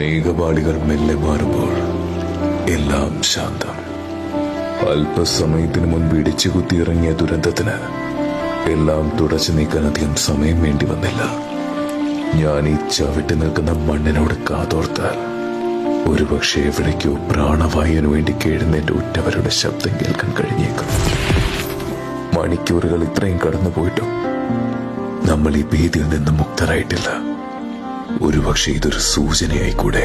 മേഘപാളികൾ മെല്ലെ മാറുമ്പോൾ എല്ലാം ശാന്തം. അല്പസമയത്തിന് മുൻപ് ഇടിച്ചു കുത്തിയിറങ്ങിയ ദുരന്തത്തിന് എല്ലാം തുടച്ചു നീക്കാൻ അധികം സമയം വേണ്ടി വന്നില്ല. ഞാൻ ഈ ചവിട്ടി നിൽക്കുന്ന മണ്ണിനോട് കാതോർത്താൽ ഒരുപക്ഷെ എവിടേക്കോ പ്രാണവായുവിനു വേണ്ടി കേഴുന്നതിന്റെ ഉറ്റവരുടെ ശബ്ദം കേൾക്കാൻ കഴിഞ്ഞേക്കും. മണിക്കൂറുകൾ ഇത്രയും കടന്നുപോയിട്ടും നമ്മൾ ഈ ഭീതിയിൽ നിന്ന് മുക്തരായിട്ടില്ല. ഒരുപക്ഷെ ഇതൊരു സൂചനയായിക്കൂടെ.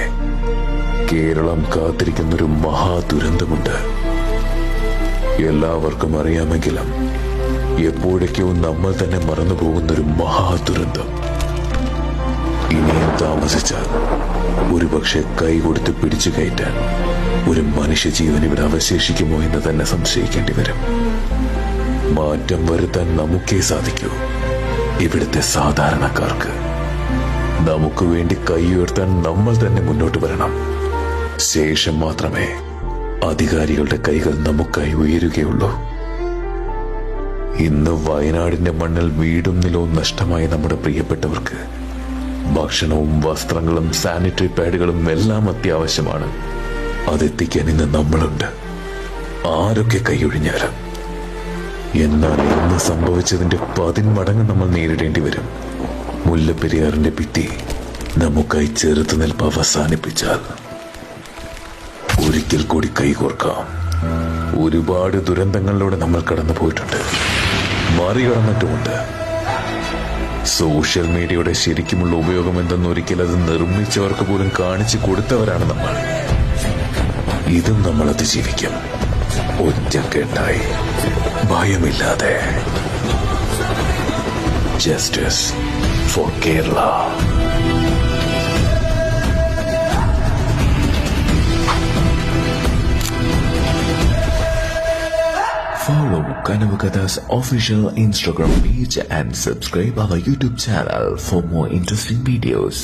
കേരളം കാത്തിരിക്കുന്നൊരു മഹാദുരന്തമുണ്ട്. എല്ലാവർക്കും അറിയാമെങ്കിലും എപ്പോഴേക്കോ നമ്മൾ തന്നെ മറന്നുപോകുന്നൊരു മഹാദുരന്തം. ഇനിയും താമസിച്ചാൽ ഒരുപക്ഷെ കൈകൊടുത്ത് പിടിച്ചു കയറ്റാൻ ഒരു മനുഷ്യജീവൻ ഇവിടെ അവശേഷിക്കുമോ എന്ന് തന്നെ സംശയിക്കേണ്ടി വരും. മാറ്റം വരുത്താൻ നമുക്കേ സാധിക്കൂ. ഇവിടുത്തെ സാധാരണക്കാർക്ക് നമുക്ക് വേണ്ടി കൈ ഉയർത്താൻ നമ്മൾ തന്നെ മുന്നോട്ട് വരണം. ശേഷം മാത്രമേ അധികാരികളുടെ കൈകൾ നമുക്കായി ഉയരുകയുള്ളൂ. ഇന്ന് വയനാടിന്റെ മണ്ണിൽ വീടും നിലവും നഷ്ടമായ നമ്മുടെ പ്രിയപ്പെട്ടവർക്ക് ഭക്ഷണവും വസ്ത്രങ്ങളും സാനിറ്ററി പാഡുകളും എല്ലാം അത്യാവശ്യമാണ്. അതെത്തിക്കാൻ ഇന്ന് നമ്മളുണ്ട്, ആരൊക്കെ കൈയൊഴിഞ്ഞാലും. എന്നാൽ ഇന്ന് സംഭവിച്ചതിന്റെ 10 മടങ്ങ് നമ്മൾ നേരിടേണ്ടി വരും. മുല്ലപ്പെരിയാറിന്റെ ഭിത്തി നമുക്കായി ചെറുത്തുനിൽപ്പ് അവസാനിപ്പിച്ചാൽ ഒരിക്കൽ കൂടി കൈകോർക്കാം. ഒരുപാട് ദുരന്തങ്ങളിലൂടെ നമ്മൾ കടന്നു പോയിട്ടുണ്ട്, മറികടന്നിട്ടുമുണ്ട്. സോഷ്യൽ മീഡിയയുടെ ശരിക്കുമുള്ള ഉപയോഗം എന്തെന്ന് ഒരിക്കൽ അത് നിർമ്മിച്ചവർക്ക് പോലും കാണിച്ചു കൊടുത്തവരാണ് നമ്മൾ. ഇതും നമ്മൾ അതിജീവിക്കും, ഒറ്റക്കെട്ടായി, ഭയമില്ലാതെ. Justice for Kerala. Follow Kanavu Katha's official Instagram page and subscribe our YouTube channel for more interesting videos.